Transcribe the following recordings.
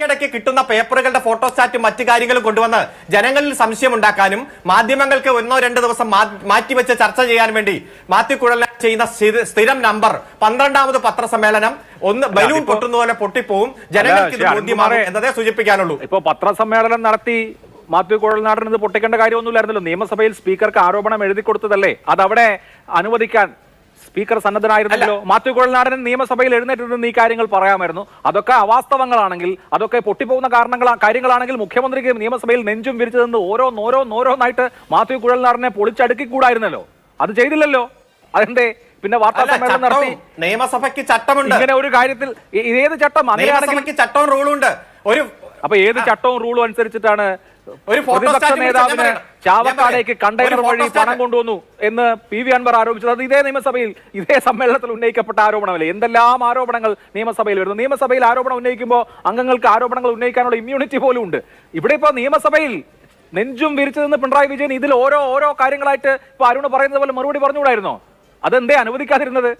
ഇടയ്ക്ക് കിട്ടുന്ന പേപ്പറുകളുടെ ഫോട്ടോസ്റ്റാറ്റും മറ്റു കാര്യങ്ങളും കൊണ്ടുവന്ന് ജനങ്ങളിൽ സംശയമുണ്ടാക്കാനും മാധ്യമങ്ങൾക്ക് 1-2 ദിവസം മാറ്റിവെച്ച് ചർച്ച ചെയ്യാൻ വേണ്ടി മാത്യു കുഴൽനാടൻ ചെയ്യുന്ന സ്ഥിരം നമ്പർ 12ാമത് പത്രസമ്മേളനം ഒന്ന് ബലൂൺ പൊട്ടുന്ന പോലെ പൊട്ടിപ്പോവും. ജനങ്ങൾക്ക് ഇത് ബോധ്യമാകും എന്നതേ സൂചിപ്പിക്കാനുള്ളൂ. ഇപ്പൊ പത്രസമ്മേളനം നടത്തി മാത്യു കുഴൽനാടൻ ഇത് പൊട്ടിക്കേണ്ട കാര്യമൊന്നുമില്ലായിരുന്നല്ലോ. നിയമസഭയിൽ സ്പീക്കർക്ക് ആരോപണം എഴുതി കൊടുത്തതല്ലേ, അതവിടെ അനുവദിക്കാൻ സ്പീക്കർ സന്നദ്ധനായിരുന്നല്ലോ. മാത്യു കുഴൽനാടൻ നിയമസഭയിൽ എഴുന്നേറ്റിരുന്ന് ഈ കാര്യങ്ങൾ പറയാമായിരുന്നു. അതൊക്കെ അവാസ്തവങ്ങളാണെങ്കിൽ, അതൊക്കെ പൊട്ടിപ്പോകുന്ന കാര്യങ്ങളാണെങ്കിൽ മുഖ്യമന്ത്രിക്ക് നിയമസഭയിൽ നെഞ്ചും വിരിച്ചു നിന്ന് ഓരോന്നായിട്ട് മാത്യു കുഴൽനാടനെ പൊളിച്ചടുക്കിക്കൂടായിരുന്നല്ലോ. അത് ചെയ്തില്ലല്ലോ. അതെന്തേ പിന്നെ വാർത്താ സമ്മേളനം നടത്തി? നിയമസഭയ്ക്ക് ചട്ടമുണ്ട്. ഇങ്ങനെ ഒരു കാര്യത്തിൽ ഏത് ചട്ടം? അങ്ങനെയാണെങ്കിൽ ചട്ടവും റൂളും ഉണ്ട്. അപ്പൊ ഏത് ചട്ടവും റൂളും അനുസരിച്ചിട്ടാണ് പ്രതിപക്ഷ നേതാവിന് ചാവക്കാടേക്ക് കണ്ടെയ്നർ വഴി പണം കൊണ്ടുവന്നു എന്ന് PV അൻവർ ആരോപിച്ചത്? അത് ഇതേ നിയമസഭയിൽ ഇതേ സമ്മേളനത്തിൽ ഉന്നയിക്കപ്പെട്ട ആരോപണമല്ലേ? എന്തെല്ലാം ആരോപണങ്ങൾ നിയമസഭയിൽ വരുന്നു. നിയമസഭയിൽ ആരോപണം ഉന്നയിക്കുമ്പോൾ അംഗങ്ങൾക്ക് ആരോപണങ്ങൾ ഉന്നയിക്കാനുള്ള ഇമ്മ്യൂണിറ്റി പോലും ഉണ്ട്. ഇവിടെ ഇപ്പൊ നിയമസഭയിൽ നെഞ്ചും വിരിച്ചു നിന്ന് പിണറായി വിജയൻ ഇതിൽ ഓരോ കാര്യങ്ങളായിട്ട് ഇപ്പൊ അരുണ് പറയുന്നത് പോലെ മറുപടി പറഞ്ഞുകൂടായിരുന്നോ? അതെന്തേ അനുവദിക്കാതിരുന്നത്?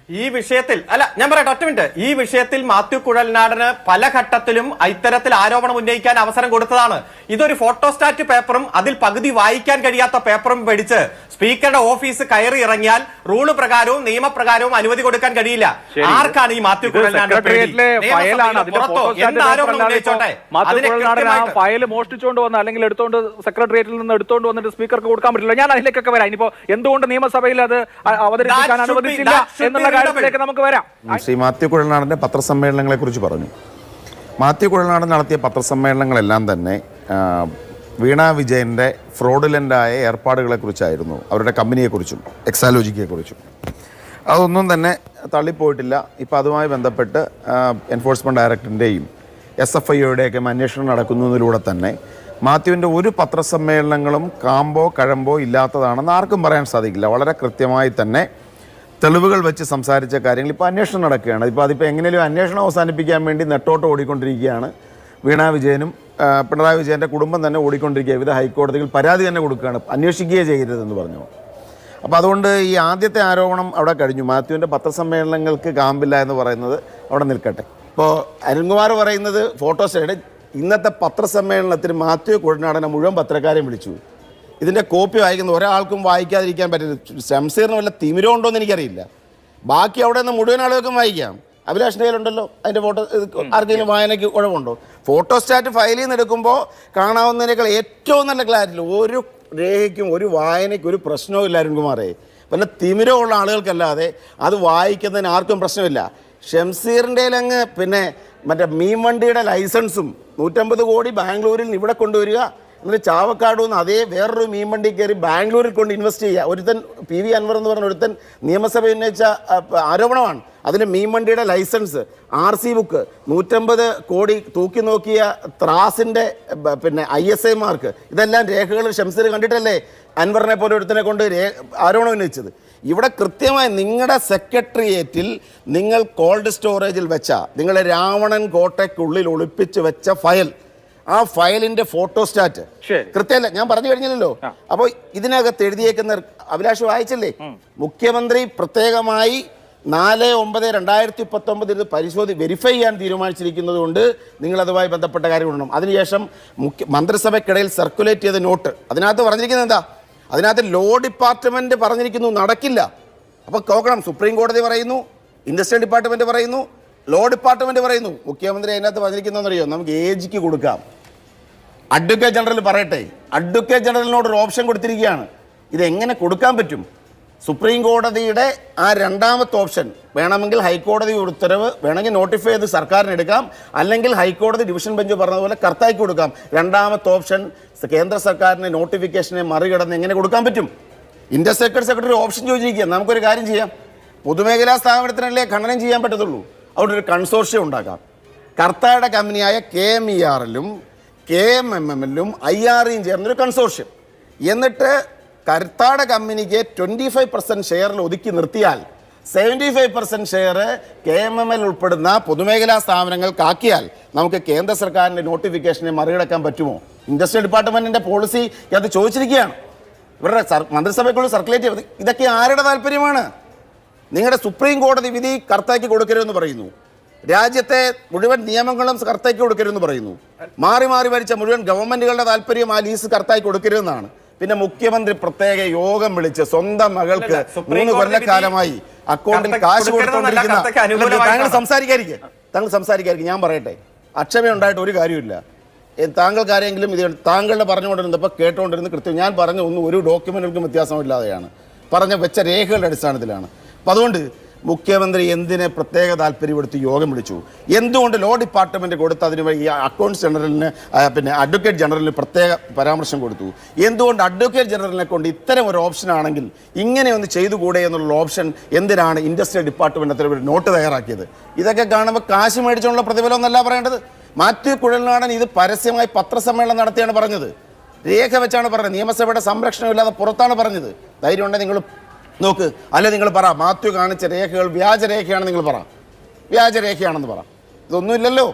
ഈ വിഷയത്തിൽ ഞാൻ പറയട്ടെ, ഒറ്റ മിനിറ്റ്. ഈ വിഷയത്തിൽ മാത്യു കുഴൽനാടന് പല ഘട്ടത്തിലും ഇത്തരത്തിൽ ആരോപണം ഉന്നയിക്കാൻ അവസരം കൊടുത്തതാണ്. ഇതൊരു ഫോട്ടോസ്റ്റാറ്റ് പേപ്പറും അതിൽ പകുതി വായിക്കാൻ കഴിയാത്ത പേപ്പറും പിടിച്ച് സ്പീക്കറുടെ ഓഫീസ് കയറി ഇറങ്ങിയാൽ റൂള് പ്രകാരവും നിയമപ്രകാരവും അനുമതി കൊടുക്കാൻ കഴിയില്ല. ആർക്കാണ് ഈ മാത്യു കുഴൽനാടൻ ഫയൽ മോഷ്ടിച്ചുകൊണ്ട് വന്ന അല്ലെങ്കിൽ എടുത്തോണ്ട് സെക്രട്ടേറിയറ്റിൽ നിന്ന് എടുത്തോണ്ട് വന്നിട്ട് സ്പീക്കർക്ക് കൊടുക്കാൻ പറ്റില്ല? ഞാൻ അതിലേക്കൊക്കെ വരാം. ഇനിയിപ്പോ എന്തുകൊണ്ട് നിയമസഭയിൽ അത് അവതരിപ്പിക്കാൻ അനുവദിച്ചില്ല എന്നുള്ള കാര്യത്തിലേക്ക് നമുക്ക് വരാം. ശ്രീ മാത്യു കുഴൽനാടന്റെ പത്രസമ്മേളനങ്ങളെ കുറിച്ച് പറഞ്ഞു. മാത്യു കുഴൽനാടൻ നടത്തിയ പത്രസമ്മേളനങ്ങളെല്ലാം തന്നെ വീണ വിജയന്റെ ഫ്രോഡുലൻ്റായ ഏർപ്പാടുകളെക്കുറിച്ചായിരുന്നു, അവരുടെ കമ്പനിയെക്കുറിച്ചും എക്സാലോജിക്കെക്കുറിച്ചും. അതൊന്നും തന്നെ തള്ളിപ്പോയിട്ടില്ല. ഇപ്പം അതുമായി ബന്ധപ്പെട്ട് എൻഫോഴ്സ്മെൻറ്റ് ഡയറക്ടറിൻ്റെയും SFIയുടെയൊക്കെ അന്വേഷണം നടക്കുന്നതിലൂടെ തന്നെ മാത്യുവിൻ്റെ ഒരു പത്രസമ്മേളനങ്ങളും കാമ്പോ കഴമ്പോ ഇല്ലാത്തതാണെന്ന് ആർക്കും പറയാൻ സാധിക്കില്ല. വളരെ കൃത്യമായി തന്നെ തെളിവുകൾ വെച്ച് സംസാരിച്ച കാര്യങ്ങൾ ഇപ്പോൾ അന്വേഷണം നടക്കുകയാണ്. അതിപ്പോൾ എങ്ങനെയും അന്വേഷണം അവസാനിപ്പിക്കാൻ വേണ്ടി നെട്ടോട്ട് ഓടിക്കൊണ്ടിരിക്കുകയാണ്. വീണ വിജയനും പിണറായി വിജയൻ്റെ കുടുംബം തന്നെ ഓടിക്കൊണ്ടിരിക്കുക. വിവിധ ഹൈക്കോടതികൾ പരാതി തന്നെ കൊടുക്കുകയാണ്, അന്വേഷിക്കുകയേ ചെയ്യരുതെന്ന് പറഞ്ഞു. അപ്പോൾ അതുകൊണ്ട് ഈ ആദ്യത്തെ ആരോപണം അവിടെ കഴിഞ്ഞു. മാത്യുവിൻ്റെ പത്രസമ്മേളനങ്ങൾക്ക് കാമ്പില്ല എന്ന് പറയുന്നത് അവിടെ നിൽക്കട്ടെ. ഇപ്പോൾ അരുൺകുമാർ പറയുന്നത് ഫോട്ടോസ്റ്റാറ്റ്. ഇന്നത്തെ പത്രസമ്മേളനത്തിന് മാത്യു കുഴൽനാടനെ മുഴുവൻ പത്രക്കാരെയും വിളിച്ചു. ഇതിൻ്റെ കോപ്പി വായിക്കുന്ന ഒരാൾക്കും വായിക്കാതിരിക്കാൻ പറ്റില്ല. ശംസീറിന് വല്ല തിമിരം ഉണ്ടോ എന്ന് എനിക്കറിയില്ല. ബാക്കി അവിടെ നിന്ന് മുഴുവൻ ആളുകൾക്കും വായിക്കാം. അഭിലാഷിൻ്റെ കയ്യിലുണ്ടല്ലോ അതിൻ്റെ ഫോട്ടോ. ആർക്കെങ്കിലും വായനയ്ക്ക് കുഴപ്പമുണ്ടോ? ഫോട്ടോസ്റ്റാറ്റ് ഫയലിൽ നിന്ന് എടുക്കുമ്പോൾ കാണാവുന്നതിനേക്കാൾ ഏറ്റവും നല്ല ക്ലാരിറ്റി. ഒരു രേഖയ്ക്കും ഒരു വായനയ്ക്കും ഒരു പ്രശ്നവും ഇല്ല അരുൺകുമാറേ. വല്ല തിമിരമുള്ള ആളുകൾക്കല്ലാതെ അത് വായിക്കുന്നതിന് ആർക്കും പ്രശ്നമില്ല. ഷംസീറിൻ്റെ അങ്ങ് പിന്നെ മറ്റേ മീൻ വണ്ടിയുടെ ലൈസൻസും 150 കോടി ബാംഗ്ലൂരിൽ നിന്ന് ഇവിടെ കൊണ്ടുവരിക, എന്നിട്ട് ചാവക്കാട് നിന്ന് അതേ വേറൊരു മീൻ വണ്ടി കയറി ബാംഗ്ലൂരിൽ കൊണ്ട് ഇൻവെസ്റ്റ് ചെയ്യുക. ഒരുത്തൻ PV അൻവർ എന്ന് പറഞ്ഞ ഒരുത്തൻ നിയമസഭ ഉന്നയിച്ച ആരോപണമാണ്. അതിന് മീൻ വണ്ടിയുടെ ലൈസൻസ്, RC ബുക്ക്, 150 കോടി തൂക്കി നോക്കിയ ത്രാസിൻ്റെ പിന്നെ ISI മാർക്ക്, ഇതെല്ലാം രേഖകൾ ഷംസീർ കണ്ടിട്ടല്ലേ അൻവറിനെ പോലെ ഒരുത്തനെ കൊണ്ട് ആരോപണം ഉന്നയിച്ചത്. ഇവിടെ കൃത്യമായി നിങ്ങളുടെ സെക്രട്ടേറിയറ്റിൽ നിങ്ങൾ കോൾഡ് സ്റ്റോറേജിൽ വെച്ച, നിങ്ങളെ രാവണൻ കോട്ടയ്ക്കുള്ളിൽ ഒളിപ്പിച്ച് വെച്ച ഫയൽ, ആ ഫയലിന്റെ ഫോട്ടോസ്റ്റാറ്റ് കൃത്യമല്ല. ഞാൻ പറഞ്ഞു കഴിഞ്ഞില്ലല്ലോ. അപ്പോൾ ഇതിനകത്ത് എഴുതിയേക്കുന്ന അഭിലാഷ് വായിച്ചല്ലേ, മുഖ്യമന്ത്രി പ്രത്യേകമായി 4/9/2019 ഇത് വെരിഫൈ ചെയ്യാൻ തീരുമാനിച്ചിരിക്കുന്നത് കൊണ്ട് നിങ്ങൾ അതുമായി ബന്ധപ്പെട്ട കാര്യം ഉണ്ടണം. അതിനുശേഷം മന്ത്രിസഭയ്ക്കിടയിൽ സർക്കുലേറ്റ് ചെയ്ത നോട്ട്, അതിനകത്ത് പറഞ്ഞിരിക്കുന്നത് എന്താ? അതിനകത്ത് ലോ ഡിപ്പാർട്ട്മെന്റ് പറഞ്ഞിരിക്കുന്നു നടക്കില്ല. അപ്പോൾ നോക്കണം, സുപ്രീം കോടതി പറയുന്നു, ഇൻഡസ്ട്രിയൽ ഡിപ്പാർട്ട്മെന്റ് പറയുന്നു, ലോ ഡിപ്പാർട്ട്മെന്റ് പറയുന്നു. മുഖ്യമന്ത്രി അതിനകത്ത് പറഞ്ഞിരിക്കുന്നതെന്നറിയോ? നമുക്ക് AGക്ക് കൊടുക്കാം. അഡ്വക്കേറ്റ് ജനറൽ പറയട്ടെ. അഡ്വക്കേറ്റ് ജനറലിനോട് ഒരു ഓപ്ഷൻ കൊടുത്തിരിക്കുകയാണ്. ഇതെങ്ങനെ കൊടുക്കാൻ പറ്റും? സുപ്രീം കോടതിയുടെ ആ രണ്ടാമത്തെ ഓപ്ഷൻ വേണമെങ്കിൽ ഹൈക്കോടതി ഉത്തരവ് വേണമെങ്കിൽ നോട്ടിഫൈ ചെയ്ത് സർക്കാരിന് എടുക്കാം, അല്ലെങ്കിൽ ഹൈക്കോടതി ഡിവിഷൻ ബെഞ്ച് പറഞ്ഞതുപോലെ കർത്തായ്ക്ക് കൊടുക്കാം. രണ്ടാമത്തെ ഓപ്ഷൻ കേന്ദ്ര സർക്കാരിൻ്റെ നോട്ടിഫിക്കേഷനെ മറികടന്ന് എങ്ങനെ കൊടുക്കാൻ പറ്റും? ഇൻഡസ്ട്രിയൽ സെക്രട്ടറി ഓപ്ഷൻ ചോദിച്ചിരിക്കുക. നമുക്കൊരു കാര്യം ചെയ്യാം, പൊതുമേഖലാ സ്ഥാപനത്തിനല്ലേ ഖനനം ചെയ്യാൻ പറ്റത്തുള്ളൂ, അവിടെ ഒരു കൺസോർഷ്യം ഉണ്ടാക്കാം. കർത്തായുടെ കമ്പനിയായ KMERലും KMMMലും IREയും ചേർന്നൊരു കൺസോർഷ്യം. എന്നിട്ട് കർത്തായുടെ കമ്പനിക്ക് 25% ഷെയറിൽ ഒതുക്കി നിർത്തിയാൽ 75% ഷെയർ KMML ഉൾപ്പെടുന്ന പൊതുമേഖലാ സ്ഥാപനങ്ങൾക്കാക്കിയാൽ നമുക്ക് കേന്ദ്ര സർക്കാരിൻ്റെ നോട്ടിഫിക്കേഷനെ മറികടക്കാൻ പറ്റുമോ? ഇൻഡസ്ട്രിയൽ ഡിപ്പാർട്ട്മെൻറ്റിൻ്റെ പോളിസി അത് ചോദിച്ചിരിക്കുകയാണ്. ഇവരുടെ മന്ത്രിസഭയ്ക്കുള്ളിൽ സർക്കുലേറ്റ് ചെയ്ത് ഇതൊക്കെ ആരുടെ താല്പര്യമാണ്? നിങ്ങളുടെ സുപ്രീം കോടതി വിധി കർത്തായ്ക്ക് കൊടുക്കരുതെന്ന് പറയുന്നു. രാജ്യത്തെ മുഴുവൻ നിയമങ്ങളും കർത്താക്കി കൊടുക്കരുതെന്ന് പറയുന്നു. മാറി മാറി ഭരിച്ച മുഴുവൻ ഗവൺമെന്റുകളുടെ താല്പര്യം ആ ലീസ് കർത്താക്കി കൊടുക്കരുതെന്നാണ്. പിന്നെ മുഖ്യമന്ത്രി പ്രത്യേക യോഗം വിളിച്ച് സ്വന്തം മകൾക്ക് 3 കൊല്ലക്കാലമായി അക്കൗണ്ടിൽ കാശ് കൊടുത്തോണ്ടിരിക്കുന്ന താങ്കൾ സംസാരിക്കാതിരിക്കും. ഞാൻ പറയട്ടെ, അക്ഷമയുണ്ടായിട്ട് ഒരു കാര്യമില്ല. താങ്കൾക്ക് ആരെങ്കിലും ഇത് താങ്കളുടെ പറഞ്ഞുകൊണ്ടിരുന്നപ്പോൾ കേട്ടുകൊണ്ടിരുന്ന കൃത്യം ഞാൻ പറഞ്ഞ ഒരു ഡോക്യുമെന്റുകൾക്കും വ്യത്യാസമില്ലാതെയാണ് പറഞ്ഞ വെച്ച രേഖകളുടെ അടിസ്ഥാനത്തിലാണ്. അപ്പം അതുകൊണ്ട് മുഖ്യമന്ത്രി എന്തിനെ പ്രത്യേക താല്പര്യപ്പെടുത്തി യോഗം വിളിച്ചു? എന്തുകൊണ്ട് ലോ ഡിപ്പാർട്ട്മെന്റ് കൊടുത്ത് അതിന് ഈ അക്കൗണ്ട്സ് ജനറലിന് പിന്നെ അഡ്വക്കേറ്റ് ജനറലിന് പ്രത്യേക പരാമർശം കൊടുത്തു? എന്തുകൊണ്ട് അഡ്വക്കേറ്റ് ജനറലിനെ കൊണ്ട് ഇത്തരം ഒരു ഓപ്ഷൻ ആണെങ്കിൽ ഇങ്ങനെ ഒന്ന് ചെയ്തുകൂടെ എന്നുള്ള ഓപ്ഷൻ എന്തിനാണ് ഇൻഡസ്ട്രിയൽ ഡിപ്പാർട്ട്മെന്റ് അത്ര ഒരു നോട്ട് തയ്യാറാക്കിയത്? ഇതൊക്കെ കാണുമ്പോൾ കാശ് മേടിച്ചുള്ള പ്രതിഫലം എന്നല്ല പറയേണ്ടത്. മാത്യു കുഴൽനാടൻ ഇത് പരസ്യമായി പത്രസമ്മേളനം നടത്തിയാണ് പറഞ്ഞത്. രേഖ വെച്ചാണ് പറഞ്ഞത്. നിയമസഭയുടെ സംരക്ഷണമില്ലാതെ പുറത്താണ് പറഞ്ഞത്. ധൈര്യം ഉണ്ടെങ്കിൽ നിങ്ങൾ നോക്ക്. അല്ലെ നിങ്ങൾ പറ, മാത്യു കാണിച്ച രേഖകൾ വ്യാജരേഖയാണ്. നിങ്ങൾ പറ, വ്യാജരേഖയാണെന്ന് പറ. ഇതൊന്നുമില്ലല്ലോ.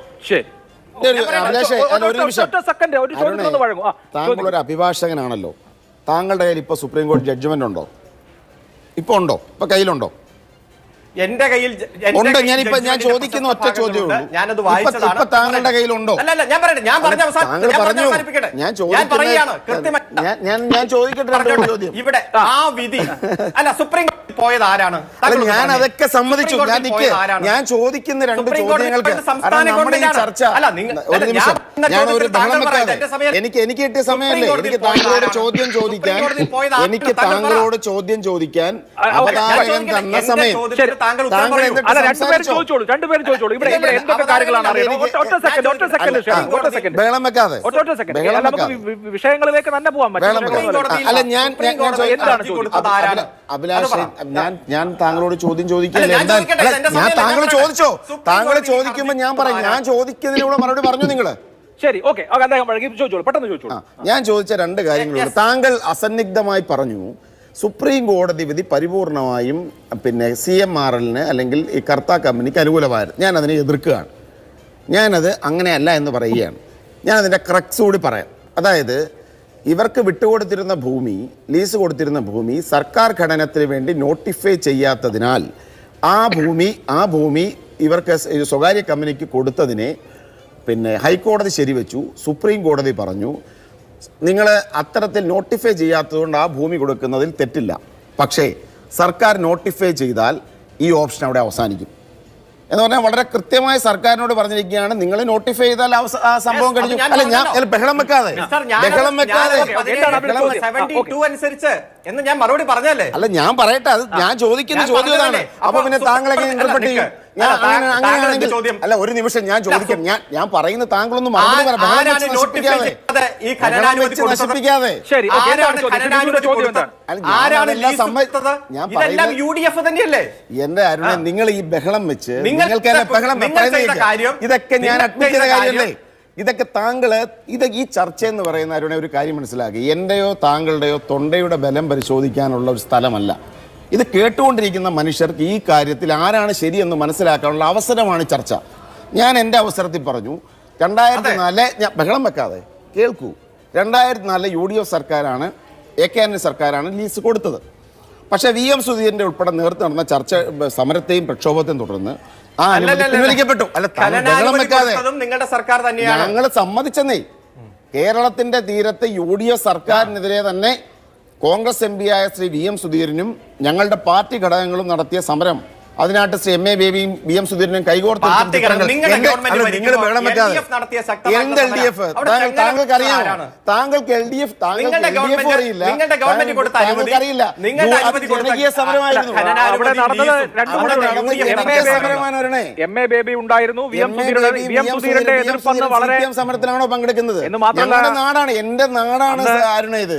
അഭിലാഷേ, ഒരു നിമിഷം. താങ്കൾ ഒരു അഭിഭാഷകനാണല്ലോ. താങ്കളുടെ കയ്യിൽ ഇപ്പൊ സുപ്രീം കോടതി ജഡ്ജ്മെന്റ് ഉണ്ടോ? ഇപ്പൊ ഉണ്ടോ? ഇപ്പൊ കയ്യിലുണ്ടോ? എന്റെ കയ്യിൽ ഉണ്ട്. ഞാൻ ചോദിക്കുന്ന ഒറ്റ ചോദ്യമേ ഞാനത് ഇപ്പൊ താങ്കളുടെ കയ്യിലുണ്ടോ? അല്ലല്ല, ഞാൻ പറയട്ടെ, ഞാൻ ചോദിക്കട്ടെ ചോദ്യം. ഇവിടെ ആ വിധി അല്ല, സുപ്രീം കോടതി പോയത് ആരാണ്? ഞാൻ അതൊക്കെ സമ്മതിച്ചു. ഞാൻ ചോദിക്കുന്ന 2 ചോദ്യങ്ങൾക്ക് നമ്മുടെ ഈ ചർച്ച ഒരു നിമിഷം, ഞാൻ ഒരു ബഹളം വെക്കാതെ എനിക്ക് കിട്ടിയ സമയമല്ലേ എനിക്ക് താങ്കളോട് ചോദ്യം ചോദിക്കാൻ അവതാരകൻ തന്ന സമയം. വിഷയങ്ങളിലേക്ക് തന്നെ പോവാൻ അല്ല, അഭിലാഷ്, ഞാൻ താങ്കളോട് ചോദ്യം ചോദിക്കല്ലേ? ഞാൻ താങ്കൾ ചോദിച്ചോ? താങ്കൾ ചോദിക്കുമ്പോ ഞാൻ പറയും. ഞാൻ ചോദിക്കുന്നതിലൂടെ മറുപടി പറഞ്ഞു നിങ്ങള്. ശരി, ഓക്കെ, പെട്ടെന്ന് ചോദിച്ചോളൂ. ഞാൻ ചോദിച്ച 2 കാര്യങ്ങളുണ്ട്. താങ്കൾ അസന്നിഗ്ധമായി പറഞ്ഞു സുപ്രീം കോടതി വിധി പരിപൂർണമായും പിന്നെ CMRLന് അല്ലെങ്കിൽ ഈ കർത്താ കമ്പനിക്ക് അനുകൂലമായിരുന്നു. ഞാൻ അതിനെ എതിർക്കുകയാണ്. ഞാനത് അങ്ങനെയല്ല എന്ന് പറയുകയാണ്. ഞാൻ അതിൻ്റെ ക്രക്സ് കൂടി പറയാം. അതായത് ഇവർക്ക് വിട്ടുകൊടുത്തിരുന്ന ഭൂമി, ലീസ് കൊടുത്തിരുന്ന ഭൂമി സർക്കാർ ഘടനത്തിന് വേണ്ടി നോട്ടിഫൈ ചെയ്യാത്തതിനാൽ ആ ഭൂമി ഇവർക്ക് സ്വകാര്യ കമ്പനിക്ക് കൊടുത്തതിനെ പിന്നെ ഹൈക്കോടതി ശരിവെച്ചു. സുപ്രീം കോടതി പറഞ്ഞു നിങ്ങൾ അത്തരത്തിൽ നോട്ടിഫൈ ചെയ്യാത്തതുകൊണ്ട് ആ ഭൂമി കൊടുക്കുന്നതിൽ തെറ്റില്ല. പക്ഷേ സർക്കാർ നോട്ടിഫൈ ചെയ്താൽ ഈ ഓപ്ഷൻ അവിടെ അവസാനിക്കും എന്ന് പറഞ്ഞാൽ വളരെ കൃത്യമായി സർക്കാരിനോട് പറഞ്ഞിരിക്കുകയാണ്. നിങ്ങൾ നോട്ടിഫൈ ചെയ്താൽ ആ സംഭവം കഴിഞ്ഞു. അല്ല, ഞാൻ ബഹളം വെക്കാതെ അനുസരിച്ച് എന്ന് ഞാൻ മറുപടി പറഞ്ഞല്ലേ? അല്ല, ഞാൻ പറയട്ടെ. അത് ഞാൻ ചോദിക്കുന്ന ചോദ്യം അതാണ്. അപ്പൊ പിന്നെ താങ്കളെ ഇന്റർപ്രറ്റ് ചെയ്യും. അങ്ങനെയാണെങ്കിൽ അല്ല, ഒരു നിമിഷം ഞാൻ ചോദിക്കാം. ഞാൻ പറയുന്ന താങ്കളൊന്നും നശിപ്പിക്കാതെ എന്റെ അരുണ, നിങ്ങൾ ഈ ബഹളം വെച്ച് ഇതൊക്കെ ഞാൻ അഡ്മിറ്റ് ചെയ്ത കാര്യമല്ലേ? ഇതൊക്കെ ഈ ചർച്ച എന്ന് പറയുന്ന അരുണ ഒരു കാര്യം മനസ്സിലാക്കി. എന്റെയോ താങ്കളുടെയോ തൊണ്ടയുടെ ബലം പരിശോധിക്കാനുള്ള ഒരു സ്ഥലമല്ല ഇത്. കേട്ടുകൊണ്ടിരിക്കുന്ന മനുഷ്യർക്ക് ഈ കാര്യത്തിൽ ആരാണ് ശരിയെന്ന് മനസ്സിലാക്കാനുള്ള അവസരമാണ് ചർച്ച. ഞാൻ എൻ്റെ അവസരത്തിൽ പറഞ്ഞു 2004 ഞാൻ ബഹളം വെക്കാതെ കേൾക്കൂ. 2004 UDF സർക്കാരാണ്, AK ആന്റണി സർക്കാരാണ് ലീസ് കൊടുത്തത്. പക്ഷേ VM സുധീരന്റെ ഉൾപ്പെടെ നേതൃത്വം നടന്ന ചർച്ച സമരത്തെയും പ്രക്ഷോഭത്തെയും തുടർന്ന് ആ അനുമതി പിൻവലിക്കപ്പെട്ടു. അല്ല, ബഹളം വെക്കാതെ ഞങ്ങൾ സമ്മതിച്ചെന്നേ. കേരളത്തിന്റെ തീരത്ത് UDF സർക്കാരിനെതിരെ തന്നെ കോൺഗ്രസ് MP ആയ ശ്രീ VM സുധീരനും ഞങ്ങളുടെ പാർട്ടി ഘടകങ്ങളും നടത്തിയ സമരം, അതിനായിട്ട് ശ്രീ MA ബേബിയും VM സുധീരനും കൈകോർത്ത് താങ്കൾക്ക് അറിയാമോ? താങ്കൾക്ക് LDF അറിയില്ല. ജനകീയ സമരമായിരുന്നു. MA ബേബി ഉണ്ടായിരുന്നു. സമരത്തിലാണോ പങ്കെടുക്കുന്നത്? ഞങ്ങളുടെ നാടാണ്, എന്റെ നാടാണ് ആരുണ. ഇത്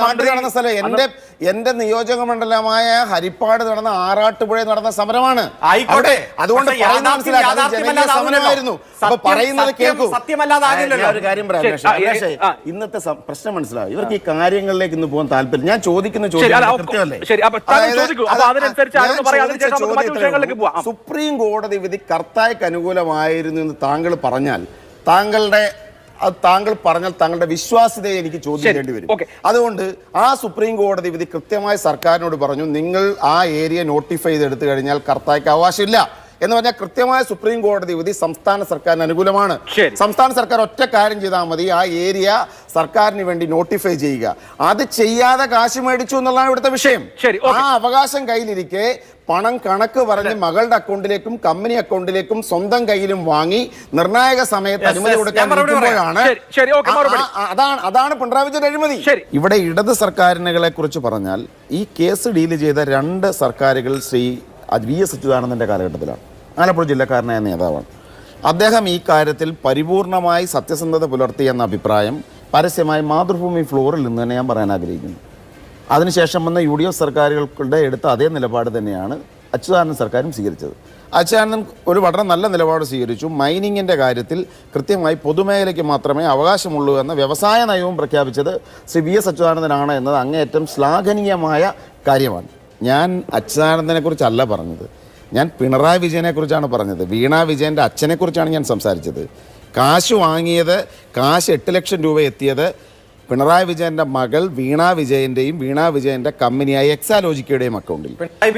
നാട്ടിൽ നടന്ന സ്ഥലം, എന്റെ നിയോജക മണ്ഡലമായ ഹരിപ്പാട് നടന്ന ആറാട്ടുപുഴ നടന്ന സമരമാണ്. അതുകൊണ്ട് സമരമായിരുന്നു. അപ്പൊ പറയുന്നത് കേൾക്കൂ. ഒരു കാര്യം പറയാം, ഇന്നത്തെ പ്രശ്നം മനസ്സിലാവും. ഇവർക്ക് ഈ കാര്യങ്ങളിലേക്ക് ഇന്ന് പോകാൻ താല്പര്യം. ഞാൻ ചോദിക്കുന്ന സുപ്രീം കോടതി വിധി കർത്തായ്ക്ക് അനുകൂലമായിരുന്നു എന്ന് താങ്കൾ പറഞ്ഞാൽ താങ്കൾ പറഞ്ഞാൽ താങ്കളുടെ വിശ്വാസ്യതയെ എനിക്ക് ചോദ്യം ചെയ്യേണ്ടി വരും. അതുകൊണ്ട് ആ സുപ്രീം കോടതി വിധി കൃത്യമായി സർക്കാരിനോട് പറഞ്ഞു, നിങ്ങൾ ആ ഏരിയ നോട്ടിഫൈ ചെയ്തെടുത്തു കഴിഞ്ഞാൽ കർത്തായ്ക്ക് അവകാശമില്ല. എന്ന് പറഞ്ഞാൽ കൃത്യമായ സുപ്രീം കോടതി വിധി സംസ്ഥാന സർക്കാരിന് അനുകൂലമാണ്. ശരി. സംസ്ഥാന സർക്കാർ ഒറ്റ കാര്യം ചെയ്താൽ മതി, ആ ഏരിയ സർക്കാരിന് വേണ്ടി നോട്ടിഫൈ ചെയ്യുക. അത് ചെയ്യാതെ കാശ് മേടിച്ചു എന്നുള്ളതാണ് ഇവിടുത്തെ വിഷയം. ശരി, ആ അവകാശം കയ്യിലിരിക്കെ പണം കണക്ക് പറഞ്ഞ് മകളുടെ അക്കൗണ്ടിലേക്കും കമ്പനി അക്കൗണ്ടിലേക്കും സ്വന്തം കയ്യിലും വാങ്ങി നിർണായക സമയത്ത് അനുമതി കൊടുക്കാൻ നിൽക്കുമ്പോഴാണ് അതാണ് പിണറായി വിജയൻ അഴിമതി. ഇവിടെ ഇടത് സർക്കാരിനെ കുറിച്ച് പറഞ്ഞാൽ ഈ കേസ് ഡീൽ ചെയ്ത 2 സർക്കാരുകൾ ശ്രീ VS അച്യുതാനന്ദന്റെ കാലഘട്ടത്തിലാണ്. ആലപ്പുഴ ജില്ലക്കാരനായ നേതാവാണ് അദ്ദേഹം. ഈ കാര്യത്തിൽ പരിപൂർണമായി സത്യസന്ധത പുലർത്തിയെന്ന അഭിപ്രായം പരസ്യമായി മാതൃഭൂമി ഫ്ലോറിൽ നിന്ന് തന്നെ ഞാൻ പറയാൻ ആഗ്രഹിക്കുന്നു. അതിനുശേഷം വന്ന UDF സർക്കാരുകളുടെ എടുത്ത അതേ നിലപാട് തന്നെയാണ് അച്യുതാനന്ദൻ സർക്കാരും സ്വീകരിച്ചത്. അച്യുതാനന്ദൻ ഒരു വളരെ നല്ല നിലപാട് സ്വീകരിച്ചു. മൈനിങ്ങിൻ്റെ കാര്യത്തിൽ കൃത്യമായി പൊതുമേഖലയ്ക്ക് മാത്രമേ അവകാശമുള്ളൂ എന്ന വ്യവസായ നയവും പ്രഖ്യാപിച്ചത് ശ്രീ VS അച്യുതാനന്ദനാണ് എന്നത് അങ്ങേയറ്റം ശ്ലാഘനീയമായ കാര്യമാണ്. ഞാൻ അച്യുതാനന്ദനെ കുറിച്ചല്ല പറഞ്ഞത്, ഞാൻ പിണറായി വിജയനെ കുറിച്ചാണ് പറഞ്ഞത്. വീണ വിജയൻ്റെ അച്ഛനെക്കുറിച്ചാണ് ഞാൻ സംസാരിച്ചത്. കാശ് വാങ്ങിയത്, കാശ് 8 ലക്ഷം രൂപ എത്തിയത് പിണറായി വിജയന്റെ മകൾ വീണ വിജയന്റെയും വീണ വിജയന്റെ കമ്പനിയായ എക്സാലോജിക്കയുടെയും അക്കൗണ്ടിൽ.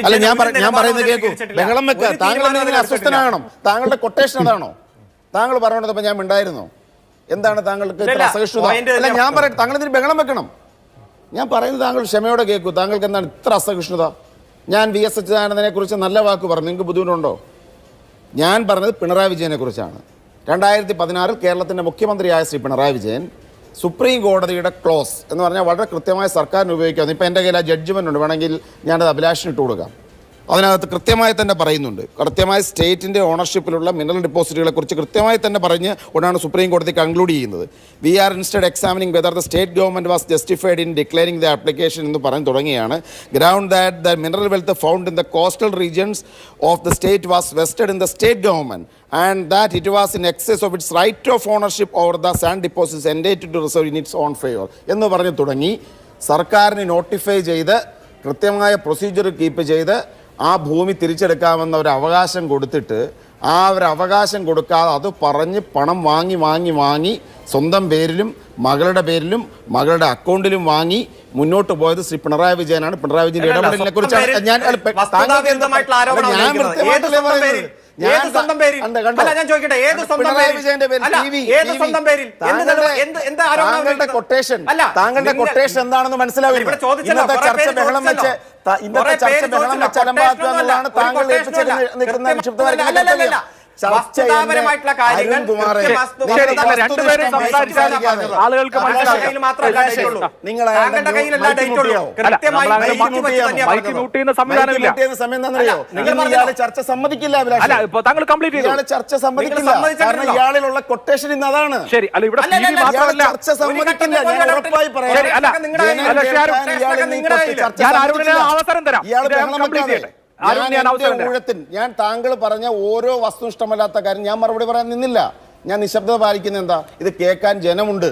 അല്ല, ഞാൻ പറയുന്നത് കേൾക്കൂ. ബഹളം വെക്കുക. താങ്കൾ അസ്വസ്ഥനാകണം. താങ്കളുടെ കൊട്ടേഷൻ അതാണോ? താങ്കൾ പറഞ്ഞോണ്ടപ്പോ ഞാൻ ഉണ്ടായിരുന്നോ? എന്താണ് താങ്കൾക്ക് ഇത്ര അസഹിഷ്ണുത? അല്ല, ഞാൻ പറയട്ടെ, താങ്കൾ ഇതിന് ബഹളം വെക്കണം. ഞാൻ പറയുന്നത് താങ്കൾ ക്ഷമയോടെ കേൾക്കൂ. താങ്കൾക്ക് എന്താണ് ഇത്ര അസഹിഷ്ണുത? ഞാൻ VS അച്യുതാനന്ദനെ കുറിച്ച് നല്ല വാക്ക് പറഞ്ഞു, നിങ്ങൾക്ക് ബുദ്ധിമുട്ടുണ്ടോ? ഞാൻ പറഞ്ഞത് പിണറായി വിജയനെ കുറിച്ചാണ്. 2016 കേരളത്തിന്റെ മുഖ്യമന്ത്രിയായ ശ്രീ പിണറായി വിജയൻ സുപ്രീം കോടതിയുടെ ക്ലോസ് എന്ന് പറഞ്ഞാൽ വളരെ കൃത്യമായി സർക്കാരിന് ഉപയോഗിക്കാവുന്ന, ഇപ്പം എൻ്റെ കയ്യിൽ ആ ജഡ്ജ്മെൻ്റ് ഉണ്ട്, വേണമെങ്കിൽ ഞാനത് അഭിലാഷിന് ഇട്ട് കൊടുക്കാം. അതിനകത്ത് കൃത്യമായി തന്നെ പറയുന്നുണ്ട്, കൃത്യമായി സ്റ്റേറ്റിൻ്റെ ഓണർഷിപ്പിലുള്ള മിനറൽ ഡിപ്പോസിറ്റുകളെ കുറിച്ച് കൃത്യമായി തന്നെ പറഞ്ഞ് കൊണ്ടാണ് സുപ്രീം കോടതി കൺക്ലൂഡ് ചെയ്യുന്നത്. We are instead examining whether the state government was justified in declaring the application എന്ന് പറഞ്ഞ് തുടങ്ങിയാണ്. Ground that the mineral wealth found in the coastal regions of the state was vested in the state government and that it was in excess of its right of ownership over the sand deposits entitled to reserve in its own favor എന്ന് പറഞ്ഞ് തുടങ്ങി സർക്കാരിന് notify ചെയ്ത് കൃത്യമായ procedure keep ചെയ്ത് ആ ഭൂമി തിരിച്ചെടുക്കാമെന്ന ഒരു അവകാശം കൊടുത്തിട്ട് ആ ഒരു അവകാശം കൊടുക്കാതെ അത് പറഞ്ഞ് പണം വാങ്ങി സ്വന്തം പേരിലും മകളുടെ പേരിലും മകളുടെ അക്കൗണ്ടിലും വാങ്ങി മുന്നോട്ട് പോയത് ശ്രീ പിണറായി വിജയനാണ്. പിണറായി വിജയന്റെ ഇടപെടലിനെ കുറിച്ചാണ് ഞാൻ താങ്കളുടെ കൊട്ടേഷൻ എന്താണെന്ന് മനസ്സിലാവില്ല. ഇന്നത്തെ ചർച്ച ബഹളം വെച്ച് അലമ്പാക്കുക എന്നുള്ളതാണ് താങ്കൾ നിൽക്കുന്ന നിക്ഷിപ്തമായിരിക്കും. വസ്തുതാപരമായിട്ടുള്ള കാര്യങ്ങൾ ആളുകൾക്ക് ചർച്ച സമ്മതിക്കില്ല. ചർച്ച സമ്മതിക്കില്ല. ഇയാളിലുള്ള കൊട്ടേഷൻ ഇന്ന് അതാണ്. ചർച്ച സമ്മതിക്കില്ല. ഞാൻ ഉറപ്പായി പറയാം. ഞാൻ താങ്കൾ പറഞ്ഞ ഓരോ വസ്തുനിഷ്ഠമല്ലാത്ത കാര്യം ഞാൻ മറുപടി പറയാൻ നിന്നില്ല. ഞാൻ നിശബ്ദത പാലിക്കുന്ന എന്താ? ഇത് കേൾക്കാൻ ജനമുണ്ട്.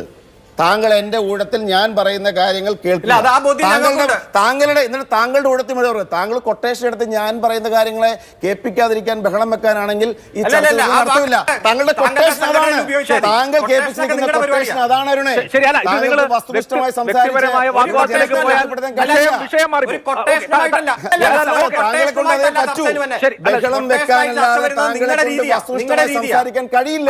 താങ്കൾ എന്റെ ഊഴത്തിൽ ഞാൻ പറയുന്ന കാര്യങ്ങൾ കേൾക്കില്ല. താങ്കളുടെ ഊഴത്തിൽ മുഴുവൻ താങ്കൾ കൊട്ടേഷൻ എടുത്ത് ഞാൻ പറയുന്ന കാര്യങ്ങളെ കേൾപ്പിക്കാതിരിക്കാൻ ബഹളം വെക്കാനാണെങ്കിൽ ഈ ചർച്ച നടത്തില്ല. താങ്കളുടെ കൊട്ടേഷൻ അതാണ്. താങ്കൾ കേൾപ്പിച്ചിരിക്കുന്ന കൊട്ടേഷൻ അതാണ് അരുണേ. വസ്തുനിഷ്ഠമായി സംസാരിക്കാൻ കഴിയില്ല.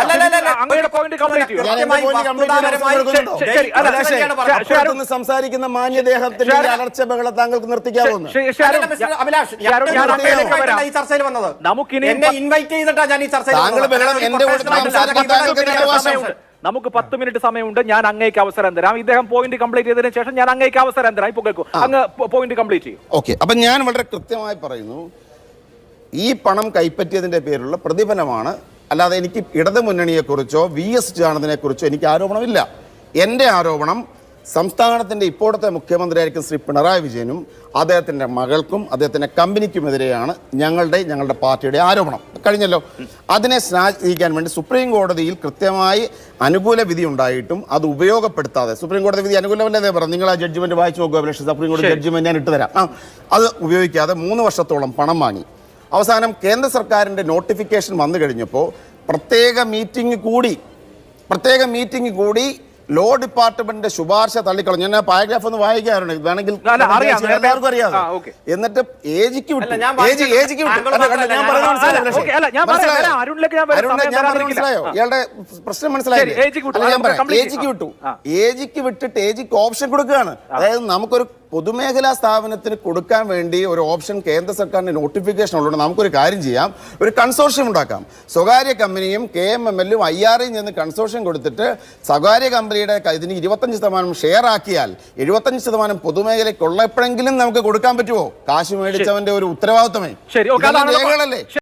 സംസാരിക്കുന്ന മാന്യദേഹത്തിന്റെ അലർച്ച ബഹളം താങ്കൾക്ക് നിർത്തിക്കാവുന്നു. നമുക്ക് 10 മിനിറ്റ് സമയമുണ്ട്. ഞാൻ അങ്ങേക്ക് അവസരം തരാം. ഇദ്ദേഹം പോയിന്റ് കംപ്ലീറ്റ് ചെയ്തതിനു ശേഷം ഞാൻ അങ്ങേക്ക് അവസരം തരാം. ഇപ്പൊ കേൾക്കൂ, അങ്ങ് പോയിന്റ് കംപ്ലീറ്റ് ചെയ്യും. ഓക്കെ. അപ്പൊ ഞാൻ വളരെ കൃത്യമായി പറയുന്നു, ഈ പണം കൈപ്പറ്റിയതിന്റെ പേരിലുള്ള പ്രതിഫലമാണ്. അല്ലാതെ എനിക്ക് ഇടതു മുന്നണിയെക്കുറിച്ചോ VS അച്യുതാനന്ദനെ കുറിച്ചോ എനിക്ക് ആരോപണമില്ല. എൻ്റെ ആരോപണം സംസ്ഥാനത്തിൻ്റെ ഇപ്പോഴത്തെ മുഖ്യമന്ത്രിയായിരിക്കും ശ്രീ പിണറായി വിജയനും അദ്ദേഹത്തിൻ്റെ മകൾക്കും അദ്ദേഹത്തിൻ്റെ കമ്പനിക്കുമെതിരെയാണ് ഞങ്ങളുടെ പാർട്ടിയുടെ ആരോപണം. കഴിഞ്ഞല്ലോ. അതിനെ സ്നേഹിക്കാൻ വേണ്ടി സുപ്രീം കോടതിയിൽ കൃത്യമായി അനുകൂല വിധി ഉണ്ടായിട്ടും അത് ഉപയോഗപ്പെടുത്താതെ, സുപ്രീം കോടതി വിധി അനുകൂലമല്ലേ പറഞ്ഞു, നിങ്ങൾ ആ ജഡ്ജ്മെന്റ് വായിച്ചു നോക്കുക. പക്ഷേ സുപ്രീം കോടതി ജഡ്ജ്മെന്റ് ഞാൻ ഇട്ടുതരാം. അത് ഉപയോഗിക്കാതെ 3 വർഷത്തോളം പണം വാങ്ങി. അവസാനം കേന്ദ്ര സർക്കാരിൻ്റെ നോട്ടിഫിക്കേഷൻ വന്നു കഴിഞ്ഞപ്പോൾ പ്രത്യേക മീറ്റിംഗ് കൂടി ലോ ഡിപ്പാർട്ട്മെന്റിന്റെ ശുപാർശ തള്ളിക്കളഞ്ഞു. ഞാൻ പാരഗ്രാഫ് ഒന്ന് വായിക്കാറുണ്ട്, വേണമെങ്കിൽ അറിയാം. എല്ലാവർക്കും അറിയാം. ആ, ഓക്കെ. എന്നിട്ട് ഏജിക്ക് വിട്ടു. അല്ല, ഞാൻ വായിച്ചില്ല. ഏജിക്ക് വിട്ടു. താങ്കൾ അല്ല, പറഞ്ഞില്ല. ഞാൻ ഞാൻ പറഞ്ഞത് പറഞ്ഞില്ല. മനസ്സിലായോ? ഓക്കെ, അല്ല, ഞാൻ മനസ്സിലായോ? പറയാം. അരുണിലേക്ക് ഞാൻ അരുണിനെ സമയം ഞാൻ തരാൻ പറഞ്ഞത് മനസ്സിലായോ? ഇരിക്കില്ല. ഇയാളുടെ പ്രശ്നം മനസ്സിലായില്ലേ? ശരി, ഏജിക്ക് വിട്ടു. അല്ല, ഞാൻ പറയാം. complete ഏജിക്ക് വിട്ടു. ആ. ഏജിക്ക് വിട്ടിട്ട് ഏജിക്ക് ഓപ്ഷൻ കൊടുക്കുകയാണ്. അതായത് നമുക്കൊരു പൊതുമേഖലാ സ്ഥാപനത്തിന് കൊടുക്കാൻ വേണ്ടി ഒരു ഓപ്ഷൻ കേന്ദ്ര സർക്കാരിന്റെ നോട്ടിഫിക്കേഷൻ ഉള്ളതുകൊണ്ട് നമുക്കൊരു കാര്യം ചെയ്യാം, ഒരു കൺസോർഷ്യം ഉണ്ടാക്കാം. സ്വകാര്യ കമ്പനിയും KMML-ഉം IRA ചെന്ന് കൺസോർഷ്യം കൊടുത്തിട്ട് സ്വകാര്യ കമ്പനിയുടെ ഇതിന് 25% ഷെയർ ആക്കിയാൽ 75% പൊതുമേഖലയ്ക്കുള്ള എപ്പോഴെങ്കിലും നമുക്ക് കൊടുക്കാൻ പറ്റുമോ? കാശ് മേടിച്ചവന്റെ ഒരു ഉത്തരവാദിത്തമേ. ശരി, ഓക്കെ, ഇതെല്ലാം അതാണ് രേഖകളല്ലേ?